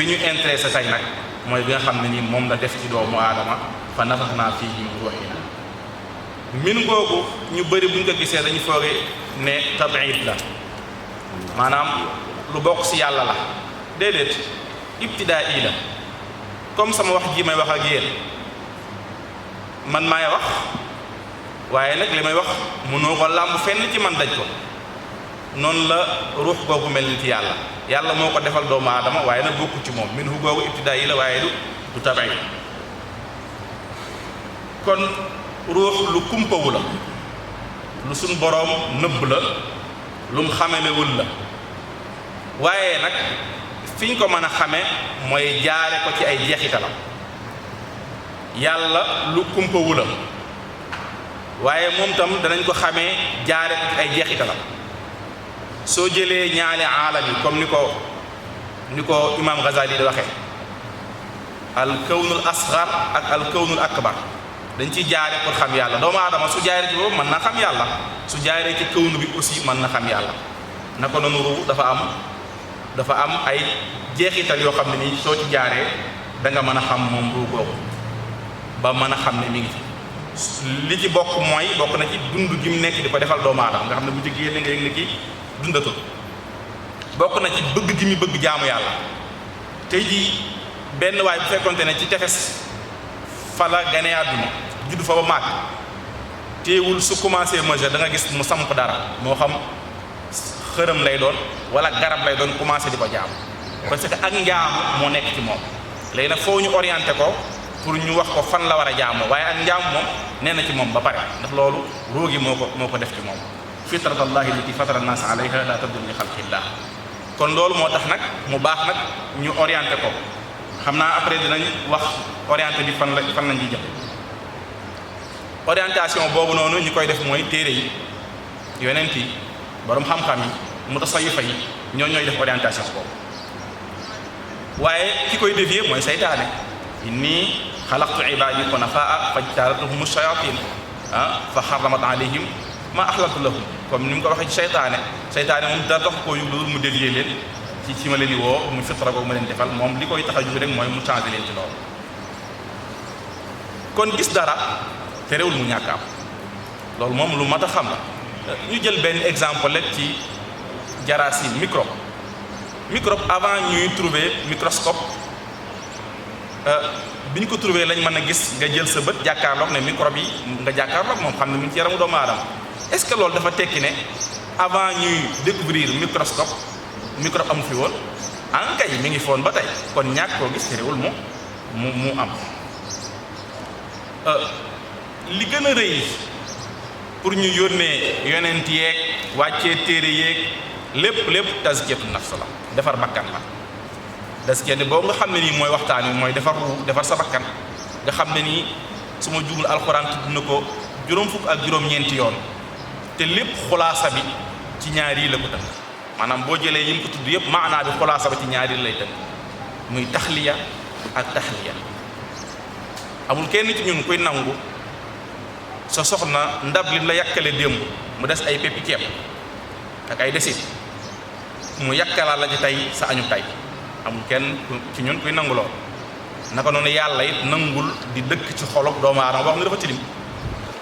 ñu intéressé tey nag mooy bi nga xam ne nii moom la def ci doomu aadama fa nafaxnaa fiihi min ruuhinaa min googu ñu bëri buñ ko gisee dañu fooge ne tabiid la maanaam lu bokk ci yàlla la déedéet ibtidaa la comme sama wax ji may wax ak yéen man maay wax waaye nag li may wax mënoo ko làmb fenn ci man daj ko noonu la ruux googu mel ni ci yàlla yàlla moo ko defal doomu aadama waaye nag bokku ci moom minhu googu ibtidaa la waaye du tabiid kon ruux lu kumpawu la lu suñ boroom nëbb la lu mu xamelewul la waaye nag fi ñu ko mën a xame mooy jaare ko ci ay jeexitalam yàlla lu kumpawu la waaye moom tam danañ ko xamee jaare ko ci ay jeexitalam soo jëlee ñaari aalam yi comme ni ko imaam Ghazali di waxee al kawnul asghar ak al kawnul akbar dañ ciy jaare pour xam yàlla doomu aadama su jaaree ci boobu mën na xam yàlla su jaaree ci kawnu bi aussi mën na xam yàlla naka noonu ruu dafa am ay jeexital yoo xam ne nii soo ci jaaree da nga mën a xam moom ruu googu ba mën a xam ne mi ngi ci li ci bokk na ci dund gi mu nekk di ko defal doomu aadama nga xam ne bu ci génne nga yëg ne kii dundatul bokk na ci bëgg gi mu bëgg jaamu yàlla tey jii benn waay bu fekkonte ne ci tefes fa la gane àdduna judd fa ba màgg téewul su commencé mesure da nga gis mu samp dara moo xam xërëm lay doon wala garab lay doon commencé di ko jaamu parce que ak njaamu moo nekk ci moom léegi nag foo ñu orienté ko pour ñu wax ko fan la war a jaamoo waaye ak njaamu moom nee na ci moom ba pare ndax loolu róogi moo ko def ci moom fitratallahi allati fatara an-nas alayha la tabdila li xalqillah kon loolu moo tax nag mu baax nag ñu orienté ko xam naa après dinañ wax orienté bi fan lañ ci jëm orientation boobu noonu ñu koy def mooy téere yi yonent yi borom xam-xam yi mutasawifa yi ñooy def orientation boobu waaye ki koy dévier mooy saytaane inni xalaqtu ibaadi xunafaa fajtalathum shayatin fa xaramat alayhim ma ahlaltu lahum comme ni mu ko waxee ci saytaane moom dara tax koo yuglu mu dévier leen ci ma leen di woo mu fitra boobu ma leen defal moom li koy tax a jug rek mooy mu changé leen ci loolu kon gis dara terewul mu ñàkk am loolu moom lu mat a xam la ñu jël benn exemple rek ci jarasim microbe avant ñuy trouver microscope bi ñu ko trouver lañ mën a gis nga jël sa bët jàkkaarloog ne microbe yi nga jàkkaarloog moom xam ne mu ngi ci yaramu doomu aadama est-ce que loolu dafa tekki ne avant ñuy découvrir microscope microbe amu fi woon kay mi ngi foon ba tey kon ñàkk koo gis terewul mu am li gën a rëy pour ñu yónnee yonent yeeg wàccee téere yeeg lépp tazkiyatu nafs la defar bakkan la tazkiya ne boobu nga xam ne nii mooy waxtaan wi mooy defar sa bakkan nga xam ne nii su ma jugul alxuraan tudd na ko juróom fukk ak juróom-ñeenti yoon te lépp xulaasa bi ci ñaar yi la ko tënk maanaam boo jëlee yi mu ko tudd yëpp maanaa bi xulaasa ba ci ñaar yi lay tënk muy taxliya ak taxliya amul kenn ci ñun kuy nangu sa soxna ndab lim la yàkkale démb mu des ay peppi ceeb ak ay desit mu yàkkalaat la ci tey sa añu tey amul kenn ci ñun kuy nangu lool naka noonu yàlla it nangul di dëkk ci xolub doomu aadama boo xam ne dafa tilim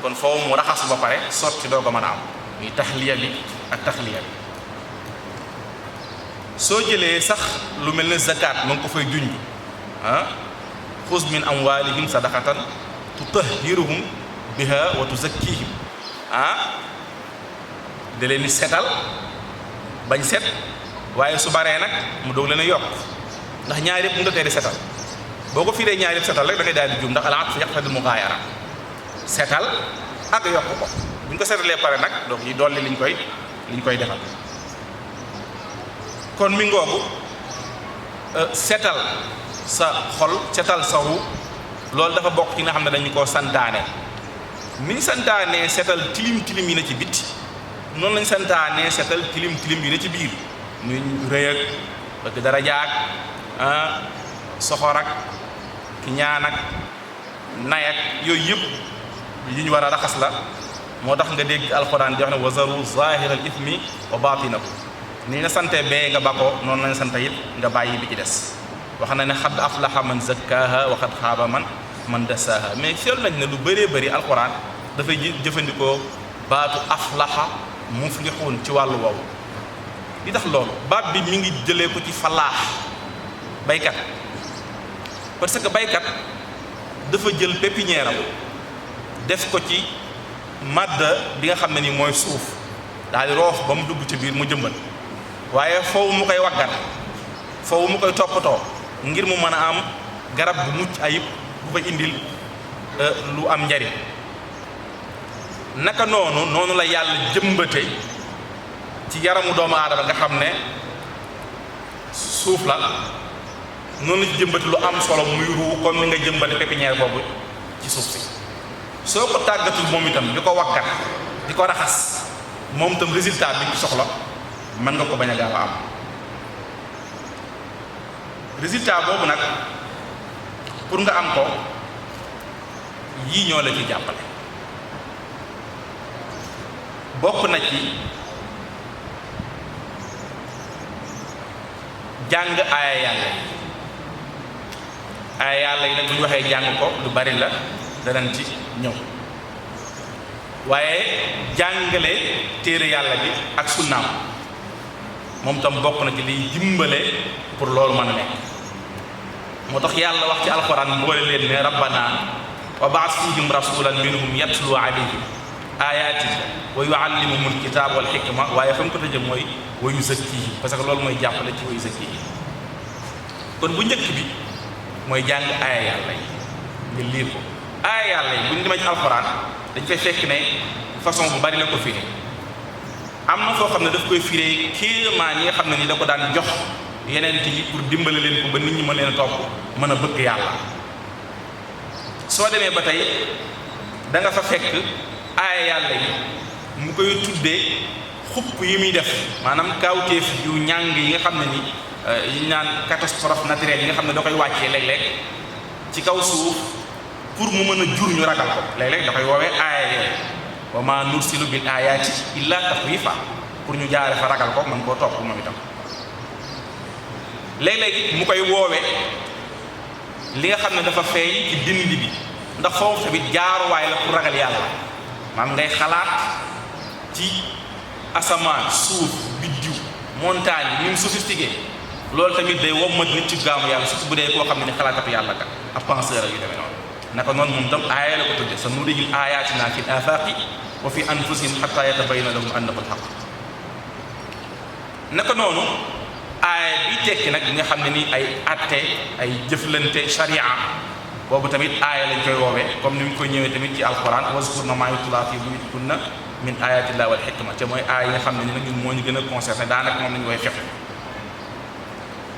kon foofu mu raxas ba pare sotti doo ko mën a am muy taxliya bi ak taxliya bi soo jëlee sax lu mel ne zakat ma ngi ko fay junj xuz min amwalihim sadaqatan tutahhiruhum biha wa tuzakkihim da leen di setal bañ set waaye su baree nag mu doog leen a yokk ndax ñaar yëpp mu nga tee di setal boo ko firee ñaar yëpp setal rek da ngay daal di juum ndax al-atfu yaqtadi al-mughaayara setal ak yokk ko bu ñu ko setalee pare nag donc yi dolli liñ koy defal kon mi ngoogu setal sa xol setal sa ru loolu dafa bokk ci nga xam ne dañu koo santaane ni ñu santaanee setal tilim yi na ci bitti noonu lañ santaanee setal tilim yi na ci biir ñu rëy ak bëgg dara jaag soxor ak ki ñaan ak nay ak yooyu yëpp yi ñu war a raxas la moo tax nga dégg alxuraan di wax ne wazaru zahiral ithmi wa batinahu ni nga sante bee nga bakoo noonu lañ sante it nga bàyyi bi ci des wax na ne xad aflaha man zakkaha wa xad xaaba man dasaaha. mais seetlu nañ ne lu bëree bëri alquran dafay jëfandikoo baatu aflaha muflixuun ci wàllu woowu. li tax loolu baat bi mi ngi jëlee ko ci falaax baykat, parce que baykat dafa jël pépinière am def ko ci màdd bi nga xam ne ni mooy suuf daal di roof ba mu dugg ci biir mu jëmbat, waaye foofu mu koy waggat, foofu mu koy toppatoo ngir mu mën a am garab bu mucc ayib bu koy indil lu am njariñ. naka noonu la yàlla jëmbate ci yaramu doomu aadama nga xam ne suuf la, noonu la ci jëmbate lu am solo muy ruu comme ni nga jëmbate pépinière boobu ci suuf si. soo ko tàggatul moom itam di ko waggat di ko raxas, moom itam résultat bi ci soxla mën nga ko bañ a gaaw a am. résultat boobu nag pour nga am ko yii ñoo la ci jàppale. bokk na ci jàng aaya yàlla yi. aaya yàlla yi nag bu ñu waxee jàng ko lu bari la danañ ci ñëw, waaye jàngale téere yàlla bi ak sunnaam moom tam bokk na ci liy dimbale pour loolu mën a nekk. moo tax yàlla wax ci alxuraan boole leen ne rabbana wa ba'ath fihim rasulan minhum yatlu alayhim ayatika wa yuallimuhum alkitaba wal hikma, waaye fa mu ko tëjee mooy wa yuzakkihim, parce que loolu mooy jàppale ci wa yuzakkihim. kon bu njëkk bi mooy jàng aaya yàlla yi nga liir ko. aaya yàlla yi bu ñu demee ci alxuraan dañ fay fekk ne façon bu bari la ko firi. am na foo xam ne daf koy firee kéemaan yi nga xam ne ni da ko daan jox yeneen yi pour dimbale leen ko ba nit ñi mën leen a topp mën a bëgg yàlla. soo demee ba tey da nga fa fekk aaya yàlla yi mu koy tuddee xupp yi muy def, maanaam kaawteef yu ñàng yi nga xam ne ni yi naan catastrophe naturelle yi nga xam ne da koy wàccee léeg-léeg ci kaw suuf pour mu mën a jur ñu ragal ko. léeg-léeg da koy woowee aaya yooyu wa ma nursilu bil ayaati illa taxwiifa, pour ñu jaare fa ragal ko mën koo topp moom itam. léeg-léeg mu koy woowee li nga xam ne dafa feeñ ci dindi bi, ndax foofu tamit jaaruwaay la pour ragal yàlla. maam ngay xalaat ci asamaan, suuf, biddiw, montagne yi ni mu sophistiqué, loolu tamit day wommat nit ci gaamu yàlla, surtout bu dee koo xam ne ni xalaatkatu yàlla kat ab penseur yu demee noonu. naka noonu moom tam aaya la ko tudde sa nurihim ayatina fil afaqi wa fi anfusihim hatta yatabayyana lahum annahu al-haqq. naka noonu aaya bi tekki nag bi nga xam ne ni ay atte ay jëflante sharia, boobu tamit aaya lañ koy woowee comme ni mu koy ñëwee tamit ci alquran wazkurna maa yutlaa fii buyutikunna min ayatillahi wal hikma, te mooy aaya yi nga xam ne ni nag ñun moo ñu gën a concerné, daanaka moom lañu koy fexe.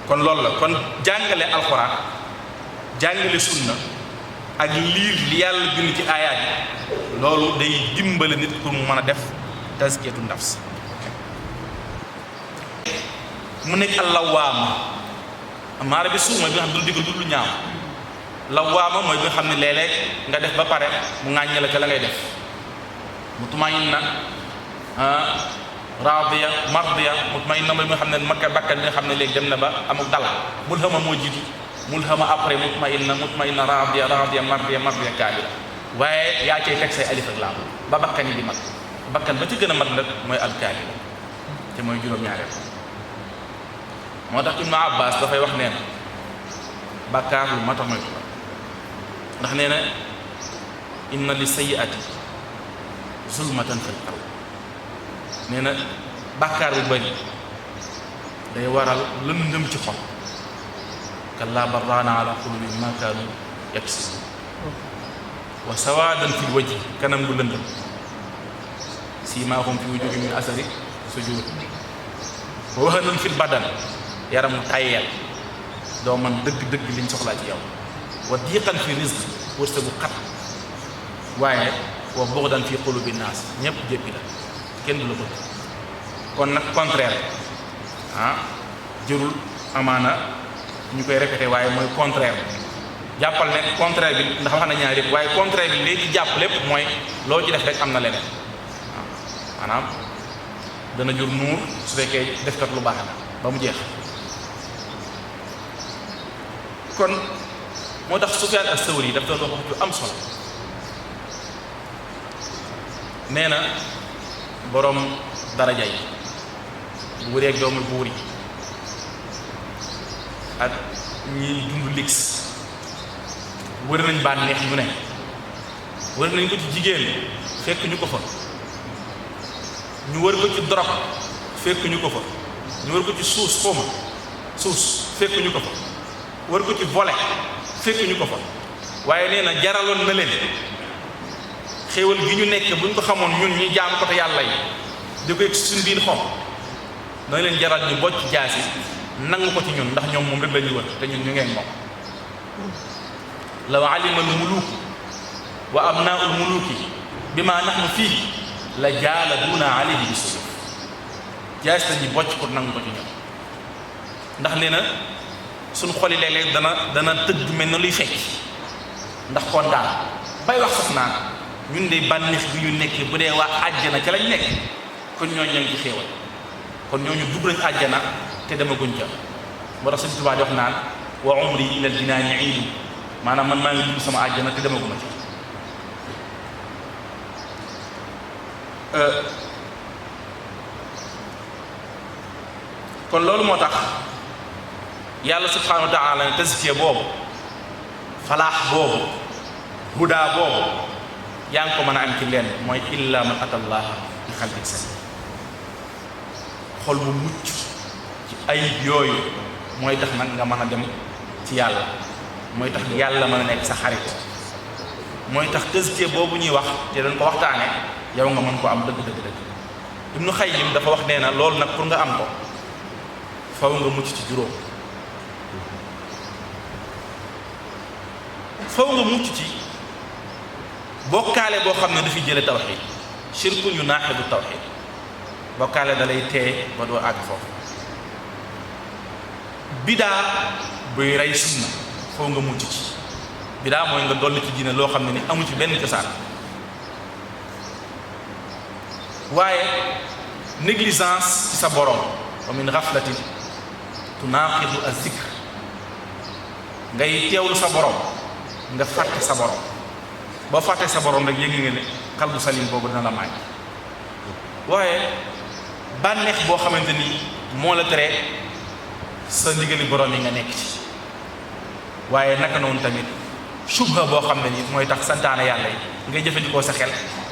kon loolu la, kon jàngale alquran, jàngale sunna ak liir li yàlla bind ci aayaat yi, loolu day dimbale nit pour mu mën a def tazkiyatu nafs. mu nekk allawaama, maara bi suuf mooy bi nga xam ne du digal du lu ñaaw. lawaama mooy bi nga xam ne léeg-léeg nga def ba pare mu ŋàññe la ca la ngay def. mutmainna raadiya mardiya. mutmainna mooy bi nga xam ne bakkan bi nga xam ne léegi dem na ba amul dal. mulhama moo jiitu, mulhama après mutmainna raadiya mardiya kaamila, waaye yaa cay teg say alif ak laam ba bakkan yi di mat. bakkan ba ci gën a mat nag mooy alkaamila, te mooy juróom-ñaareel. moo tax Ibnu Abbas dafay wax nee na bàkkaar lu mat a moytu la, ndax nee na inna li sayyi'ati zulmatan fil ard. nee na bàkkaar bu bëri day waral lëndëm ci xol. kallaa bal raana ala qulubihim maa kaanu yaksibuun. wa sawaadan fil wajhi, kanam gu lëndëm. siimaahum fi wujuuhihim min asari sujuud. wa wahanan fil badan, yaramu tayel, doo man dëgg-dëgg liñ soxlaa ci yow. wa diiqan fi rizq, wërsëgu xat. waaye wa bughdan fi qulubi naas, ñëpp jéppi la, kenn du la bëgg. kon nag contraire jërul amaana ñu koy répété, waaye mooy contraire. jàppal ne contraire bi ndax wax na ñaar yëpp, waaye contraire bi léegi jàpp lépp mooy loo ci def rek am na leneen. maanaam dana jur nuur su fekkee defkat lu baax la ba mu jeex. kon moo tax Sufyaan as-Sawri daf doon wax ju am solo nee na boroom daraja yi buur yeeg doomu buur yi ak ñi dund lix wër nañ bànneex ñu ne wër nañ ko ci jigéen fekk ñu ko fa ñu wër ko ci dorog fekk ñu ko fa ñu wër ko ci suus fekk ñu ko fa wër ko ci volet fekk ñu ko fa waaye nee na jaraloon na leen xéewal gi ñu nekk buñ ko xamoon ñun ñi jaam ko te yàlla yi di ko yëg suñ biir xom na leen jaral ñu bocc jaasi nangu ko ci ñun ndax ñoom moom rek la ñuy wër te ñun ñu ngeen moom law alima al muluk wa abnaau al muluki bima nahnu fii la jaaladuna alayhi bi suyuf jaasi la ñuy bocc pour nangu ko ci ñoom ndax nee na suñ xoli léeg-léeg dana tëgg mel na luy fekk ndax kon daal bay wax sax naan ñun de bànneex bi ñu nekk bu dee waa àjjana ca lañ nekk kon ñooñu ña ngi ci xéewal kon ñooñu dugg nañ àjjana te demaguñ ca moo tax Sëñ Tuubaa di wax naan wa umri ila al-jinaani iidu maanaam man maa ngi dugg sama àjjana te demaguma ci kon loolu moo tax yàlla subhaanahu wa taala ne tazkiya boobu falaax boobu hudaa boobu yaa ngi ko mën a am ci lenn mooy illa man atallaha bi qalbin salim xol bu mucc ci ayib yooyu mooy tax nag nga mën a dem ci yàlla mooy tax yàlla mën a nekk sa xarit mooy tax tazkiya boobu ñuy wax te dañ ko waxtaane yow nga mën ko am dëgg Ibnu Xayyim dafa wax nee na loolu nag pour nga am ko faw nga mucc ci juróom faw nga mucc ci bokkaale boo xam ne dafay jële tawxiid shirkun yu naaxidu tawxiid bokkaale da lay tee ba doo àgg foofu bidaa buy rey sunna faw nga mucc ci bidaa mooy nga dolli ci diine loo xam ne ni amu ci benn cosaan waaye négligence ci sa borom wa min ghaflatin tunaaqidu az-zikr ngay teewlu sa borom nga fàtte sa borom boo fàtte sa borom rek yëngi nga ne qalbu salim boobu dina la maañ waaye bànneex boo xamante ni moo la tere sa ndigali borom yi nga nekk ci waaye naka noonu tamit subha boo xam ne ni mooy tax santaane yàlla yi ngay jëfandikoo sa xel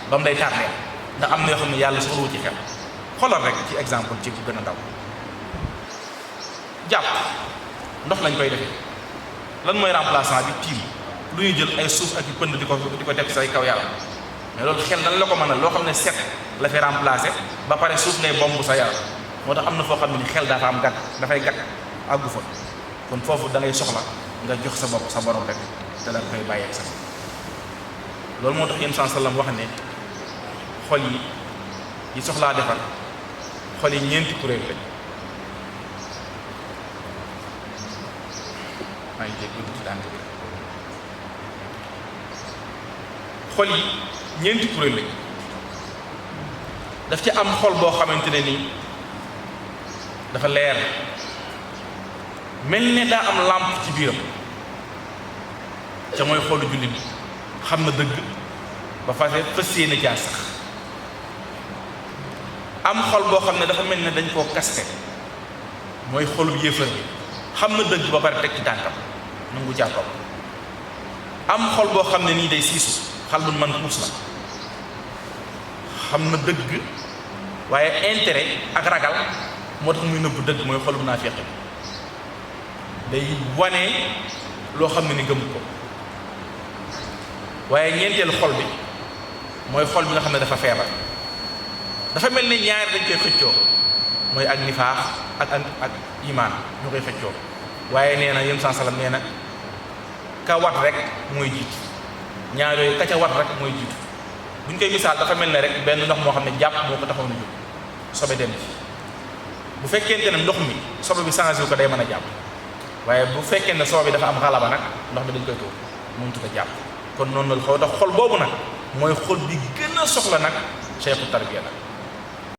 ba mu lay tardeel ndax am na yoo xam ne yàlla soxlawu ci xel xoolal rek ci exemple ci bu gën a ndaw jàpp ndox lañ koy defee lan mooy remplaçant bi tiim lu ñuy jël ay suuf ak yu pënd di ko teg say kaw yaram mais loolu xel nan la ko mën a loo xam ne set la fi remplacé ba pare suuf ngay bomb sa yaram moo tax am na foo xam ne ni xel dafa am gàtt dafay gàtt àggu fa kon foofu da ngay soxla nga jox sa bopp sa borom rek te da koy bàyyeeg sax loolu moo tax yéen sallam wax ne xol yi soxlaa defar xol yi ñeenti kuréel lañ maa ngi dégg ci daan xol yi ñeenti kuréel lañ daf ci am xol boo xamante ne nii dafa leer mel ne daa am làmp ci biiram ca mooy xolu jullit xam na dëgg ba fas yéene caa sax am xol boo xam ne dafa mel ne dañ koo kaste mooy xolu yéefar bi xam na dëgg ba pare teg ci tànkam nangu caa topp am xol boo xam ne nii day siisu xal bu man puus la xam na dëgg waaye intérêt ak ragal moo tax muy nëbb dëgg mooy xol bu naa feq bi day wane loo xam ne ni gëm ko waaye ñeenteel xol bi mooy xol bi nga xam ne dafa feebar dafa mel ni ñaari dañ koy xëccoo mooy ak nifaax ak imaan ñu koy xëccoo waaye nee na yém salaam nee na ka wat rek mooy jiitu ñaar yooyu ka ca wat rek mooy jiitu buñ koy misaal dafa mel ne rek benn ndox moo xam ne jàpp moo ko taxaw na jóg sobe dem ci bu fekkente ne ndox mi sobe bi changé wu ko day mën a jàpp waaye bu fekkee ne sobe bi dafa am xalaba nag ndox mi dañ koy tuur mënut a jàpp kon noonu la xaw tax xol boobu nag mooy xol bi gën a soxla nag cheikhu tarbiya nag